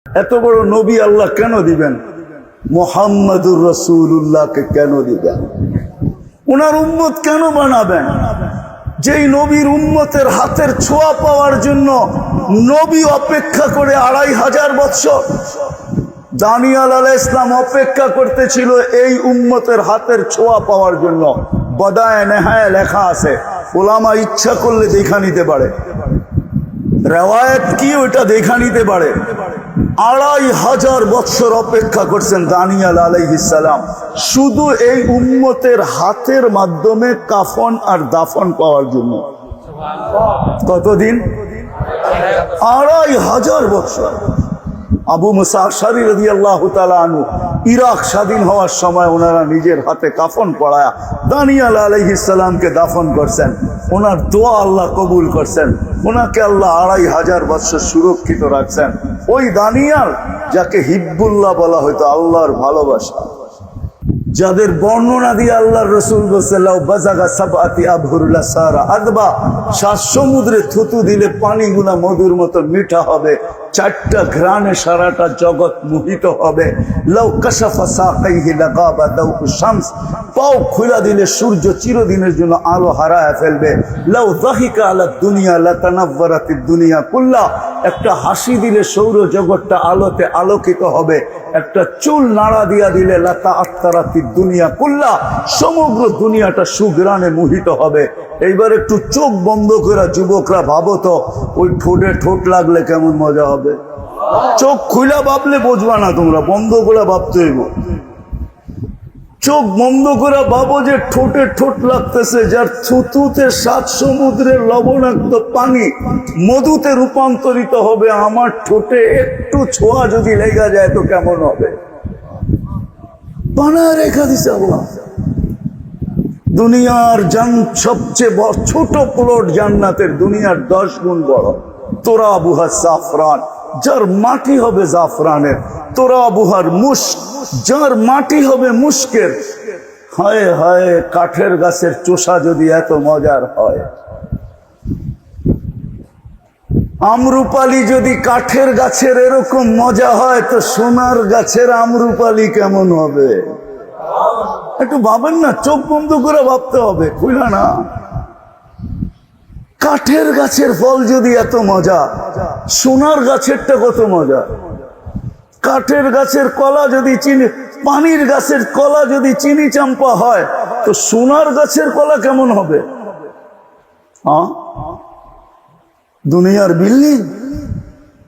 এত বড় নবী আল্লাহ কেন দিবেন? মুহাম্মাদুর রাসূলুল্লাহকে কেন দিবেন? ওনার উম্মত কেন বানাবেন? যেই নবীর উম্মতের হাতের ছোঁয়া পাওয়ার জন্য নবী অপেক্ষা করে 2500 বছর। দানিয়াল আলাইহিস সালাম অপেক্ষা করতেছিল এই উম্মতের হাতের ছোঁয়া পাওয়ার জন্য। বদায়ে নেহায় লেখা আছে, ওলামা ইচ্ছা করলে দেখা নিতে পারে, রেওয়ায়েত কি ওটা দেখা নিতে পারে। 2500 বছর অপেক্ষা করছেন দানিয়াল আলাইহিস সালাম শুধু এই উম্মতের হাতের মাধ্যমে কাফন আর দাফন পাওয়ার জন্য। কতদিন? 2500 বছর। আবু মুসা আশআরী রাদিয়াল্লাহু তাআলা আনহু ইরাক স্বাধীন হওয়ার সময় ওনারা নিজের হাতে কাফন পরায়া দানিয়াল আলাইহিস সালামকে দাফন করছেন। ওনার দোয়া আল্লাহ কবুল করছেন, ওনাকে আল্লাহ 2500 বছর সুরক্ষিত রাখছেন। ওই দানিয়াল যাকে হিব্বুল্লাহ বলা হয়তো, আল্লাহর ভালোবাসা, যাদের বর্ণনা দিয়ে আল্লাহর রাসূল বলেছেন বাজাগা সাবআতি আবহুরুল সারা আদবা, 7 সমুদ্রে থুতু দিলে পানিগুলা মধুর মতো মিঠা হবে, 4টা ঘ্রাণে সারাটা জগৎ মোহিত হবে। লাউ কাশাফা সাকাইহি লাগাবা দাউকু শামস, পাও খুলে দিলে সূর্য চিরদিনের জন্য আলো হারায় ফেলবে। লাউ যাহিকা আলা দুনিয়া লাতানাওয়ারাতিদ দুনিয়া কুল্লা, একটা হাসি দিলে সৌর জগৎটা আলোতে আলোকিত হবে। একটা চুল নাড়া দিয়া দিলে লাতা আত্তারাতিদ দুনিয়া কুল্লা, সমগ্র দুনিয়াটা সুগ্রানে মোহিত হবে। এইবার একটু চোখ বন্ধ করে যুবকরা ভাবো তো, ওই ঠোঁটে ঠোঁট লাগলে কেমন মজা হবে। চোখ খুলে ভাবলে বুঝবা না তোমরা, বন্ধ করে ভাবতে হইব। চোখ বন্ধ করে ভাবো যে ঠোঁটে ঠোঁট লাগতেছে, যার থুতুতে 7 সমুদ্রের লবণাক্ত পানি মধুতে রূপান্তরিত হবে। আমার ঠোঁটে একটু ছোঁয়া যদি লেগে যায় তো কেমন হবে? বানায় রেখা দিছে আল্লাহ। দুনিয়ার সবচেয়ে ছোট প্লট জান্নাতের দুনিয়ার 10 গুণ বড়। তোরাবুহা জাফরান, যার মাটি হবে জাফরানের। তোরাবুহার মুস্ক, যার মাটি হবে মুস্কের। হায় হায়, কাঠের গাছের চোষা যদি এত মজার হয়, আমরুপালি যদি কাঠের গাছের এরকম মজা হয়, তো সোনার গাছের আমরুপালি কেমন হবে? একটু ভাবেন না, চোখ বন্ধ করে ভাবতে হবে, খুলে না। কাঠের গাছের ফল যদি এত মজা, সোনার গাছেরটা কত মজা। কাঠের গাছের কলা যদি চিনি, পানির গাছের কলা যদি চিনি চাম্পা হয়, তো সোনার গাছের কলা কেমন হবে? হ্যাঁ, দুনিয়ার বিল্ডিং,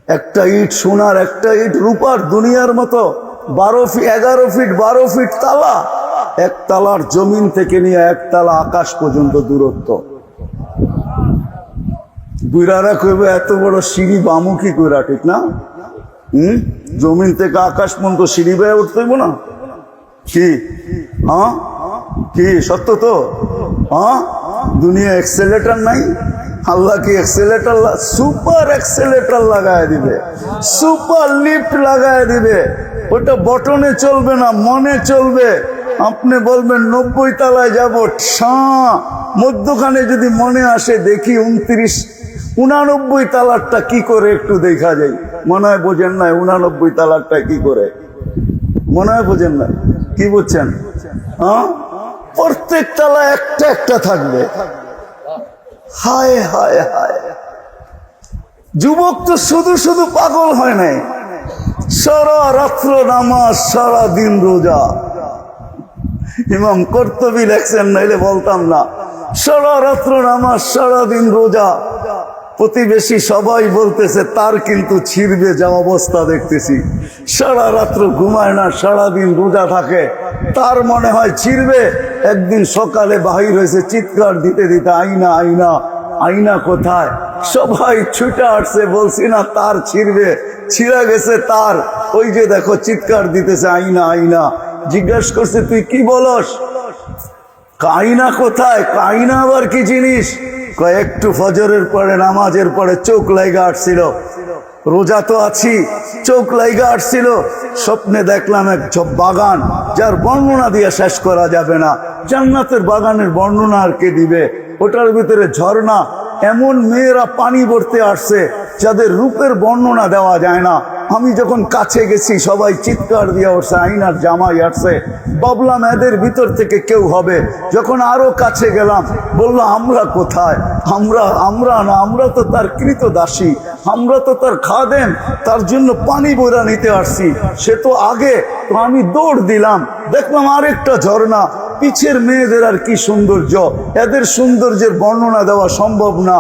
একটা ইট সোনার, একটা ইট রূপার, দুনিয়ার মতো 11 ফিট 12 ফিট তালা। এক তালার জমিন থেকে নিয়ে এক তালা আকাশ পর্যন্ত দূরত্ব। বুড়ারা কইবে এত বড় সিঁড়ি বামু কি কইরা, ঠিক না? জমিন থেকে আকাশ পর্যন্ত সিঁড়ি বেয়ে উঠতে হইব না কি? হ্যাঁ, কি সত্য তো? হ্যাঁ, দুনিয়া এক্সেলেটার নাই, আল্লাহ কি এক্সেলেটার, সুপার এক্সেলেটার লাগায় দিবে, সুপার লিফট লাগায় দিবে। ওটা বটনে চলবে না, মনে চলবে। আপনি বলবেন 90 তলায় যাবো, মধ্যখানে যদি মনে আসে দেখি 29 তালারটা কি করে একটু দেখা যায়। মনে হয় বোঝেন না 89 তালারটা কি করে, মনে হয় বোঝেন না। কি বুঝছেন? হ্যাঁ, প্রত্যেক তালা একটা একটা থাকবে। হায় হায় হায়, যুবক তো শুধু শুধু পাগল হয় নাই, সারা রাত্র নামাজ, সারা দিন রোজা। ইমাম কর্তুবী লেখছেন, নাইলে বলতাম না। সারা রাত্র নামাজ, সারা দিন রোজা। প্রতিবেশী সবাই বলতেছে তার কিন্তু ছিড়বে যা অবস্থা দেখতেছি। সারা রাত্র ঘুমায় না, সারাদিন রোজা থাকে, তার মনে হয় ছিড়বে। একদিন সকালে বাহির হয়েছে চিৎকার দিতে দিতে, আইনা আইনা, আইনা কোথায়? সবাই ছুটে আসছে, বলছি না তার ছিড়বে, ছিঁড়া গেছে তার। ওই যে দেখো চিৎকার দিতেছে, আইনা আইনা। জিজ্ঞাসা করছে তুই কি বলস? আইনা কোথায়? আইনা আবার কি জিনিস? একটু ফজরের পরে, নামাজের পরে চোখ লাইগা আসছিল, রোজা তো আছি, চোখ লাইগা আসছিল, স্বপ্নে দেখলাম এক বাগান, যার বর্ণনা দিয়ে শেষ করা যাবে না। জান্নাতের বাগানের বর্ণনা আর কে দিবে? ওটার ভিতরে ঝর্ণা, এমন মেয়েরা পানি ভরতে আসছে যাদের রূপের বর্ণনা দেওয়া যায় না। আমি যখন কাছে গেছি সবাই চিৎকার দিয়ে উঠছে, আইনার জামাই আসছে। ভাবলাম এদের ভিতর থেকে কেউ হবে। যখন আরো কাছে গেলাম, বললো আমরা কোথায়? আমরা না, আমরা তো তার কৃতদাসী, আমরা তো তার খাদেম, তার জন্য পানি বইরা নিতে আসছি। সে তো আগে, তো আমি দৌড় দিলাম, দেখলাম আরেকটা ঝর্ণা। পিছের মেয়েদের আর কি সৌন্দর্য, এদের সৌন্দর্যের বর্ণনা দেওয়া সম্ভব না।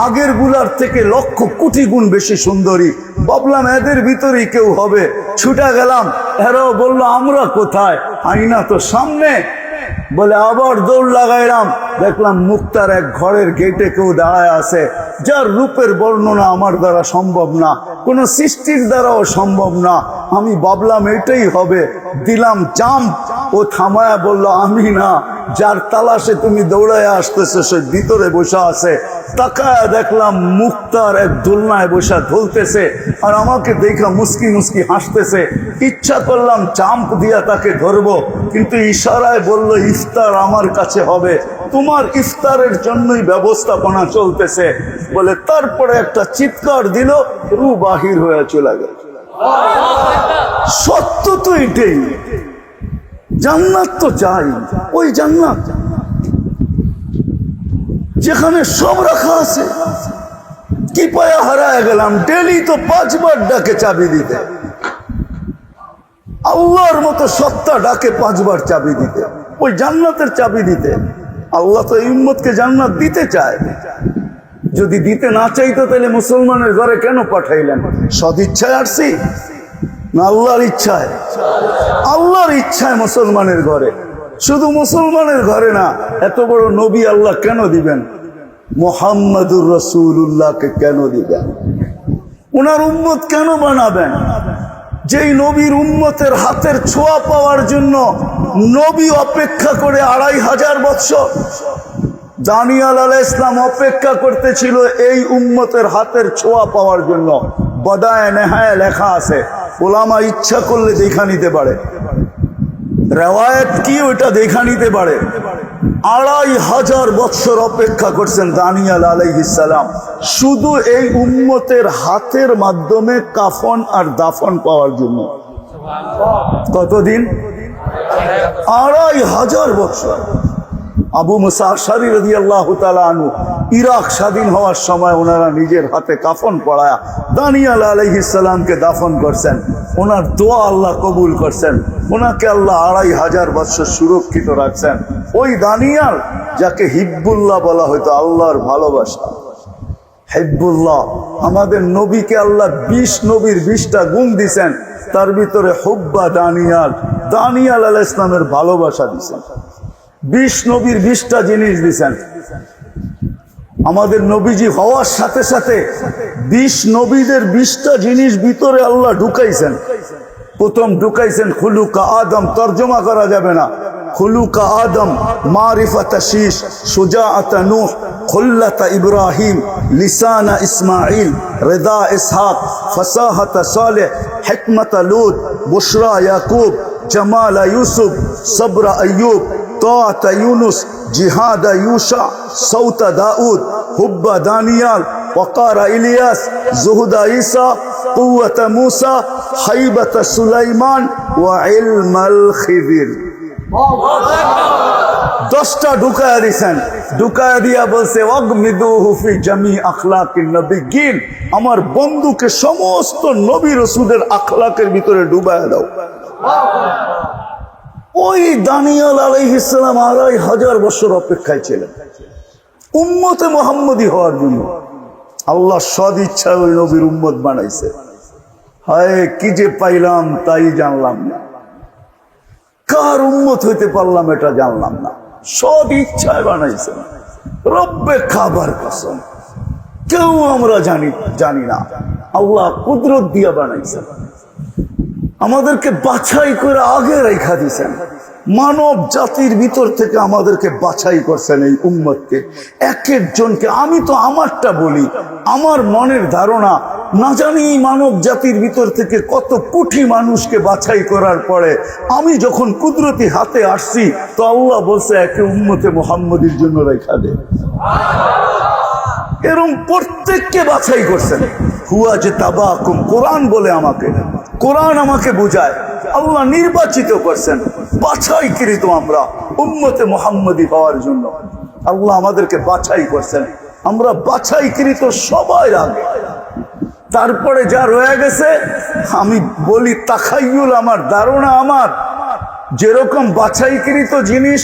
আগের গুলার থেকে লক্ষ কোটি গুণ বেশি সুন্দরী। ভাবলাম এদের ভিতরেই কেউ হবে। ছুটা গেলাম, এরাও বললো আমরা কোথায়? আইনা তো সামনে। বলে আবার দৌড় লাগাইলাম, দেখলাম মুক্তার এক ঘরের গেটে কেউ দাঁড়ায় আছে, যার রূপের বর্ণনা আমার দ্বারা সম্ভব না, কোন সৃষ্টির দ্বারাও সম্ভব না। আমি ভাবলাম এটাই হবে, দিলাম জাম্প। ও থামায়া বলল আমি না, যার তালাশে তুমি দৌড়ায় আসতেছে সে ভিতরে বসা আছে। তাকায় দেখলাম মুক্তার এক দোলনায় বসা ধুলতেছে, আর আমাকে দেখা মুস্কি মুস্কি হাসতেছে। ইচ্ছা করলাম জাম্প দিয়া তাকে ধরবো, কিন্তু ইশারায় বলল ইফতার আমার কাছে হবে, তোমার ইফতারের জন্যই ব্যবস্থাপনা চলতেছে বলে। তারপরে একটা চিৎকার দিল, রু বাহির হয়ে চলে গেল। সত্য তো এটাই, জান্নাত তো চাই, ওই জান্নাত যেখানে সব রাখা আছে। কি পায়া হারায় গেলাম, ডেলি তো 5 বার ডাকে চাবি দিতে, আল্লাহর মতো সত্তা ডাকে 5 বার চাবি দিতে, ওই জান্নাতের চাবি দিতে। আল্লাহ তো এই উম্মতকে জান্নাত দিতে চায়। যদি দিতে না চাইতো তাহলে মুসলমানের ঘরে কেন পাঠাইলেন? সদিচ্ছায় আসছি না আল্লাহর ইচ্ছায়? আল্লাহর ইচ্ছায় মুসলমানের ঘরে। শুধু মুসলমানের ঘরে না, এত বড় নবী আল্লাহ কেন দিবেন? মুহাম্মাদুর রাসূলুল্লাহকে কেন দিবেন? ওনার উম্মত কেন বানাবেন? যেই নবীর উম্মতের হাতের ছোঁয়া পাওয়ার জন্য নবী অপেক্ষা করে 2500 বৎসর। দানিয়াল আলাইহিস সালাম অপেক্ষা করতেছিল এই উম্মতের হাতের ছোঁয়া পাওয়ার জন্য। বদায়ে নেহায় লেখা আছে, ওলামা ইচ্ছা করলে দেখা নিতে পারে, রেওয়ায়েত কি ওইটা দেখা নিতে পারে। 2500 বৎসর অপেক্ষা করছেন দানিয়াল আলাইহিস সালাম শুধু এই উম্মতের হাতের মাধ্যমে কাফন আর দাফন পাওয়ার জন্য। কতদিন? 2500 বৎসর। আবু মুসা আশআরী রাদিয়াল্লাহু তাআলা আনহু ইরাক স্বাধীন হওয়ার সময় ওনারা নিজের হাতে কাফন পরায়া দানিয়াল আলাইহিস সালামকে দাফন করছেন। ওনার দোয়া আল্লাহ কবুল করছেন, ওনাকে আল্লাহ 2500 বৎসর সুরক্ষিত রাখছেন। ওই দানিয়াল যাকে হিব্বুল্লাহ বলা হয়তো, আল্লাহর ভালোবাসা, হিব্বুল্লাহ। আমাদের নবীকে আল্লাহ 20 নবীর 20টা গুণ দিছেন, তার ভিতরে হুব্বা দানিয়াল, দানিয়াল আলাইহিস সালামের ভালোবাসা দিছেন। 20 নবীর 20টা জিনিস দিছেন। আমাদের নবীজি হওয়ার সাথে সাথে 20 নবীদের 20টা জিনিস ভিতরে আল্লাহ ঢুকাইছেন। প্রথম ঢুকাইছেন খুলুকা আদম, তর্জমা করা যাবে না। খুলুকা আদম, মারিফাতা শীশ, সুজাআতা নূহ, খুল্লাতা ইব্রাহিম, লিসানা ইসমাইল, রিদা ইসহাক, ফাসাহাতা সালেহ, হিকমাতা লূত, বুশরা ইয়াকুব, জামালা ইউসুফ, সবরা আইয়ুব, তাআতা ইউনুস, জিহাদা ইউশা, সৌতা দাউদ, হুব্বা দানিয়াল, ওয়াকারা ইলিয়াস, জুহুদা ঈসা, কুওয়াতা মূসা, হাইবাতা সুলাইমান ওয়া ইলমাল খিদির। 10টা ঢুকায়া দিছেন। ঢুকায়া দিয়া বলছে ওয়াগমিদুহু ফি জামি আখলাকিন নবিয়্যিন, আমার বন্ধুকে সমস্ত নবী রাসূলের আখলাকের ভিতরে ডুবায়া দাও। ওই দানিয়াল আলাইহিস সালাম 2500 বছর অপেক্ষায় ছিলেন উম্মতে মুহাম্মদী হওয়ার জন্য। আল্লাহ সদ ইচ্ছা ওই নবীর উম্মত বানাইছে। হায় কি যে পাইলাম তাই জানলাম না, কার উম্মত হইতে পারলাম এটা জানলাম না। সদ ইচ্ছায় বানাইছে, রব্বে খাবার কসম, কেউ আমরা জানি না, আল্লাহ কুদরত দিয়া বানাইছে। আমাদেরকে বাছাই করে আগে রেখা দিয়েছেন, মানব জাতির ভিতর থেকে আমাদেরকে বাছাই করছেন এই উম্মতকে, এক একজনকে। আমি তো আমারটা বলি, আমার মনের ধারণা, না জানি এই মানব জাতির ভিতর থেকে কত কোটি মানুষকে বাছাই করার পরে আমি যখন কুদরতি হাতে আসছি, তো আল্লাহ বলছে একে উম্মতে মুহাম্মদীর জন্য রেখা দে। এরকম প্রত্যেককে বাছাই করছেন। হুয়া যে তাবাকুম, কোরআন বলে আমাকে, কোরআন আমাকে বুঝায় আল্লাহ নির্বাচিত করছেন, বাছাইকৃত আমরা উম্মতে মুহাম্মদী হওয়ার জন্য আল্লাহ আমাদেরকে বাছাই করছেন। আমরা বাছাইকৃত সবাই আগে, তারপরে যা রয়ে গেছে আমি বলি তাখাইয়ুল, আমার ধারণা, আমার যেরকম বাছাইকৃত জিনিস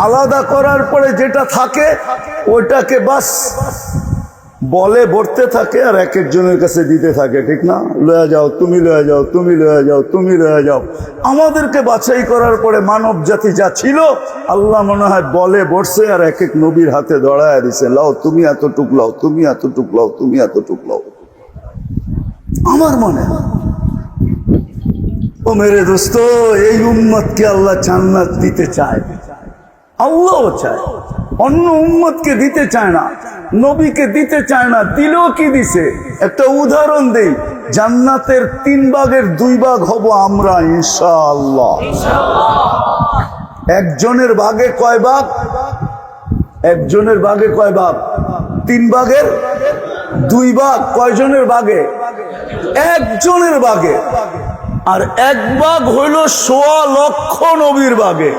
আলাদা করার পরে যেটা থাকে ওইটাকে বাস বলে ভরতে থাকে আর এক একজনের কাছে দিতে থাকে, ঠিক না? লয়ে যাও, তুমি লয়ে যাও, তুমি লয়ে যাও, তুমি লয়ে যাও। আমাদেরকে বাছাই করার পরে মানব জাতি যা ছিল আল্লাহ মনে হয় বলে ভরছে আর এক এক নবীর হাতে দড়ায় দিছে, লাও তুমি এতটুক লাও, তুমি এতটুক লাও, তুমি এতটুক লাও। আমার মনে ও মেরে দোস্ত, এই উম্মতকে আল্লাহ জান্নাত দিতে চায়, আল্লাহও চায়, অন্য উম্মতকে দিতে চায় না, নবীকে দিতে চায় না। দিলেও কি দিছে? একটা উদাহরণ দেই, জান্নাতের 3 ভাগের 2 ভাগ হব আমরা ইনশাআল্লাহ। একজনের ভাগে কয় ভাগ? একজনের ভাগে কয় ভাগ? 3 ভাগের 2 ভাগ। কয়জনের ভাগে? একজনের ভাগে। আর 1 ভাগ হইল 1.25 লক্ষ নবীর ভাগে।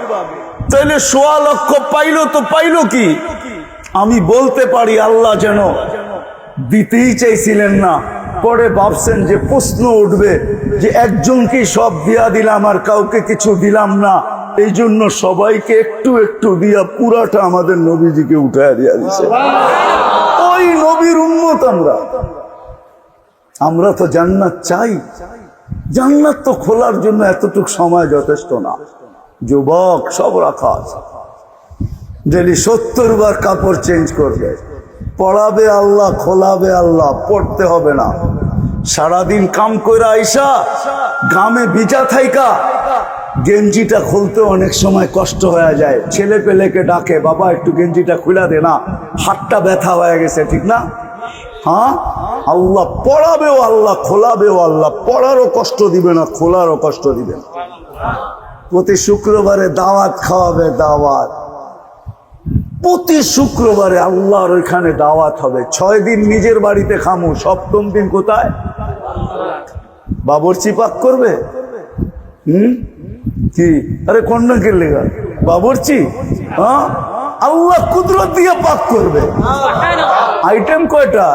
তাইলে 1.25 লক্ষ পাইলো তো পাইলো কি? আমি বলতে পারি আল্লাহ যেন দিতেই চাইছিলেন না, পরে ভাবছেন যে প্রশ্ন উঠবে যে একজনকেই সব দিয়া দিলাম আর কাউকে কিছু দিলাম না, এই জন্য সবাইকে একটু একটু দিয়া পুরাটা আমাদের নবীজিকে উঠায় দিয়া দিছে। ওই নবীর উম্মত আমরা। আমরা তো জান্নাত চাই, জান্নাত তো খোলার জন্য এতটুক সময় যথেষ্ট না। যুবক সব রাখা আছে, ডেলি 70 বার কাপড় চেঞ্জ করবে, পড়াবে আল্লাহ, খোলাবে আল্লাহ, পড়তে হবে না। সারাদিন কাম কইরা আইসা গামে ভিজা থাইকা গেঞ্জিটা খুলতে অনেক সময় কষ্ট হয়ে যায়, ছেলে পেলেকে ডাকে, বাবা একটু গেঞ্জিটা খুলা দে না, হাতটা ব্যথা হয়ে গেছে, ঠিক না? হ্যাঁ, আল্লাহ পড়াবেও আল্লাহ, খোলাবেও আল্লাহ, পড়ারও কষ্ট দিবে না, খোলারও কষ্ট দিবে না। প্রতি শুক্রবারে দাওয়াত খাওয়াবে, দাওয়াত প্রতি শুক্রবারে আল্লাহর ওইখানে দাওয়াত হবে। 6 দিন নিজের বাড়িতে খামু, 7ম দিন কোথায়? বাবরচি পাক করবে। কি? আরে কন্যা কে লেগা বাবরচি? হ্যাঁ, আল্লাহ কুদরত দিয়ে পাক করবে। আইটেম কয়টা?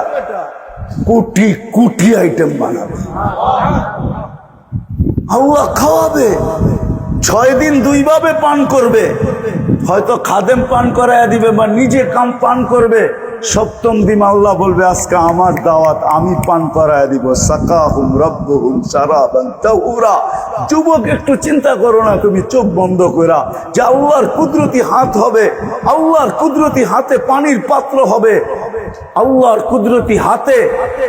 কোটি কোটি আইটেম বানাবে, আল্লাহ খাওয়াবে। 6 দিন 2 ভাবে পান করবে, হয়তো খাদেম পান করাইয়া দিবে বা নিজে কাম পান করবে। 7ম দিন আল্লাহ বলবে আজকে আমার দাওয়াত, আমি পান করাইয়া দিব। সাকাহুম রাব্বুহুম শারাবান তাহুরা। যুবক একটু চিন্তা করো না, তুমি চোখ বন্ধ কইরা, যে আল্লাহর কুদরতি হাত হবে, আল্লাহর কুদরতি হাতে পানির পাত্র হবে, আল্লাহর কুদরতি হাতে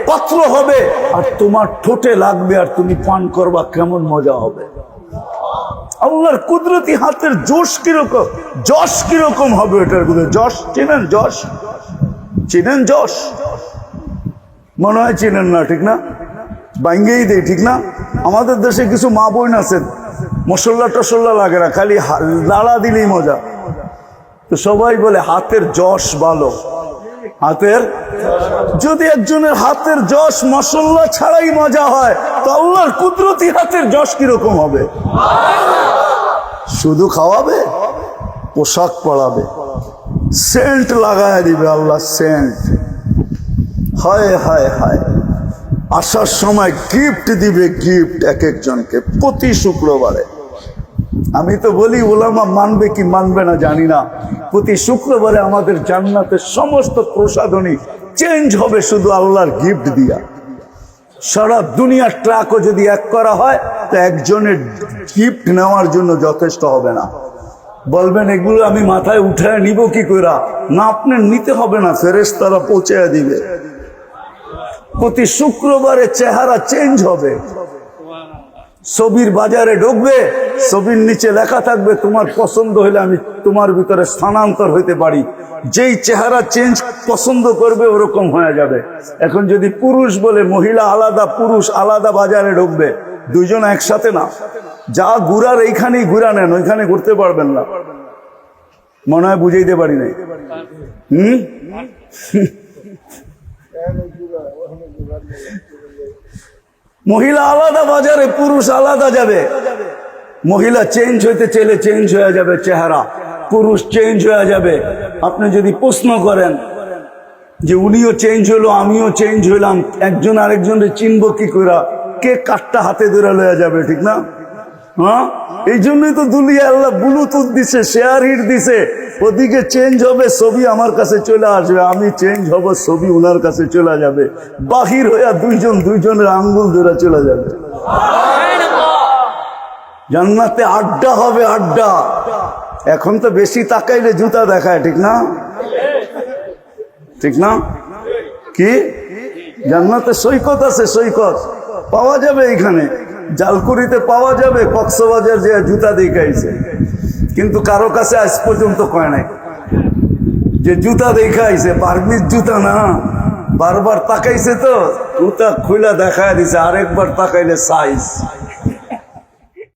পাত্র হবে আর তোমার ঠোঁটে লাগবে আর তুমি পান করবা, কেমন মজা হবে। আল্লাহর কুদরতি হাতের জোশ কিরকম, যশ কিরকম হবে এটার মধ্যে। যশ চেনেন? যশ চেনেন? যশ মনে হয় চেনেন না, ঠিক না? ভাঙ্গেই দেয়, ঠিক না? আমাদের দেশে কিছু মা বোন আছেন, মশলা টসল্লা লাগে না, খালি লাড়া দিলেই মজা। তো সবাই বলে হাতের যশ ভালো। হাতের, যদি একজনের হাতের যশ মশলা ছাড়াই মজা হয়, তো আল্লাহর কুদরতি হাতের যশ কিরকম হবে? শুধু খাওয়াবে, পোশাক পরাবে, সেন্ট লাগায় দিবে আল্লাহ, সেন্ট। হায় হায় হায়, আসার সময় গিফট দিবে, গিফট এক একজনকে প্রতি শুক্রবারে। আমি তো বলি ওলামা মানবে কি মানবে না জানি না, প্রতি শুক্রবারে আমাদের জান্নাতের সমস্ত প্রসাধনী চেঞ্জ হবে শুধু আল্লাহর গিফট দিয়া। সারা দুনিয়ার ট্রাকও যদি এক করা হয় তো একজনের গিফট নেওয়ার জন্য যথেষ্ট হবে না। বলবেন এগুলো আমি মাথায় উঠায় নিব কি করে? না, আপনার নিতে হবে না, ফেরেশতারা পৌঁছে দিবে। প্রতি শুক্রবারে চেহারা চেঞ্জ হবে। ছবির বাজারে ঢুকবে, ছবির নিচে লেখা থাকবে তোমার পছন্দ হইলে আমি তোমার ভিতরে স্থানান্তর হইতে পারি। যেই চেহারা চেঞ্জ পছন্দ করবে ওরকম হয়ে যাবে। এখন যদি পুরুষ বলে, মহিলা আলাদা পুরুষ আলাদা বাজারে ঢুকবে, দুইজন একসাথে না। যা ঘুরার এইখানেই ঘুরা নেন, ওইখানে ঘুরতে পারবেন না। মনে হয় বুঝাইতে পারি নাই। মহিলা আলাদা বাজারে, পুরুষ আলাদা যাবে। মহিলা চেঞ্জ হইতে চাইলে চেঞ্জ হয়ে যাবে চেহারা, পুরুষ চেঞ্জ হয়ে যাবে। আপনি যদি প্রশ্ন করেন যে উনিও চেঞ্জ হলো আমিও চেঞ্জ হইলাম, একজন আরেকজনের চিনবো কি করে? কে কাঠটা হাতে ধরে লয়ে যাবে, ঠিক না? হ্যাঁ, এই জন্যই তো দুলিয়া আল্লাহ ব্লুটুথ দিছে, শেয়ার হিট দিছে। ওদিকে চেঞ্জ হবে, ছবি আমার কাছে চলে আসবে, আমি চেঞ্জ হব, ছবি ওনার কাছে চলে যাবে। বাহির হইয়া দুইজনের আঙ্গুল ধরে চলে যাবে। জান্নাতে আড্ডা হবে, আড্ডা। এখন তো বেশি তাকাইলে জুতা দেখায়, ঠিক না? ঠিক না? কি জান্নাতে সৈকত আছে, সৈকত পাওয়া যাবে এখানে, জালকুড়িতে পাওয়া যাবে, কক্সবাজার যে জুতা দেখাইছে, কিন্তু কারো কাছে আজ পর্যন্ত কয় নাই যে জুতা দেখাইছে। বার্মিজ জুতা না, বারবার তাকাইছে তো জুতা খুলে দেখায় দিছে, আরেকবার তাকাইলে সাইজ